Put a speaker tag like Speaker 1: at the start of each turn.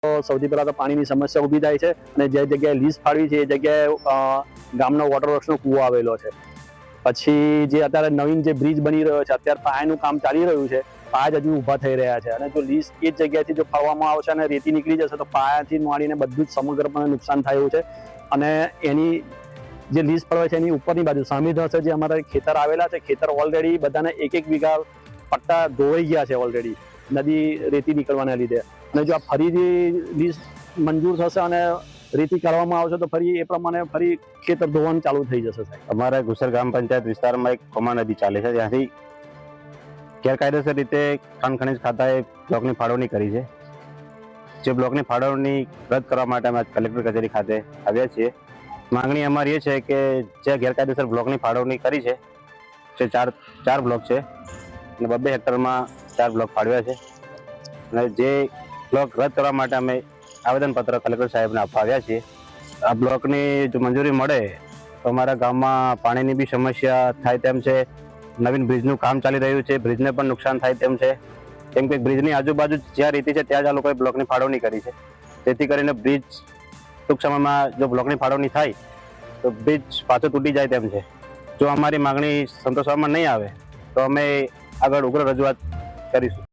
Speaker 1: સૌથી પહેલા તો પાણીની સમસ્યા ઊભી થાય છે અને જે જગ્યાએ લીઝ ફાળવી છે એ જગ્યાએ ગામનો વોટર વર્ક્સનો કૂવો આવેલો છે. પછી જે અત્યારે નવીન જે બ્રિજ બની રહ્યો છે, અત્યારે પાયાનું કામ ચાલી રહ્યું છે, પાયા જ હજુ ઊભા થઈ રહ્યા છે અને જો લીઝ એ જ જગ્યાએથી જો ફાળવામાં આવશે અને રેતી નીકળી જશે તો પાયાથી માંડીને બધું જ સમગ્રપણે નુકસાન થાય એવું છે. અને એની જે લીઝ ફળવાય છે એની ઉપરની બાજુ સામી થશે જે અમારા ખેતર આવેલા છે, ખેતર ઓલરેડી બધાને 1-1 વીઘા પટ્ટા ધોવાઈ ગયા છે ઓલરેડી નદી રેતી નીકળવાના લીધે. અને જો આ ફરીથી લીઝ મંજૂર થશે અને રેતી કાઢવામાં આવશે તો ફરી એ પ્રમાણે ફરી ખેતર ધોવાનું ચાલુ થઈ જશે. સાહેબ,
Speaker 2: અમારા ઘુસર ગ્રામ પંચાયત વિસ્તારમાં એક કોમા નદી ચાલે છે, ત્યાંથી ગેરકાયદેસર રીતે ખાણ ખનીજ ખાતાએ બ્લોકની ફાળવણી કરી છે. જે બ્લોકની ફાળવણી રદ કરવા માટે અમે કલેક્ટર કચેરી ખાતે આવ્યા છીએ. માંગણી અમારી એ છે કે જે ગેરકાયદેસર બ્લોકની ફાળવણી કરી છે, જે ચાર બ્લોક છે અને 2 હેક્ટરમાં 4 બ્લોક ફાળવ્યા છે અને જે બ્લોક રદ કરવા માટે અમે આવેદનપત્ર કલેક્ટર સાહેબને આપવા આવ્યા છીએ. આ બ્લોકની જો મંજૂરી મળે તો અમારા ગામમાં પાણીની બી સમસ્યા થાય તેમ છે. નવીન બ્રિજનું કામ ચાલી રહ્યું છે, બ્રિજને પણ નુકસાન થાય તેમ છે, કેમ કે બ્રિજની આજુબાજુ જ્યાં રેતી છે ત્યાં જ આ લોકોએ બ્લોકની ફાળવણી કરી છે. જેથી કરીને બ્રિજ ટૂંક સમયમાં જો બ્લોકની ફાળવણી થાય તો બ્રિજ પાછો તૂટી જાય તેમ છે. જો અમારી માગણી સંતોષવામાં નહીં આવે તો અમે આગળ ઉગ્ર રજૂઆત કરીશું.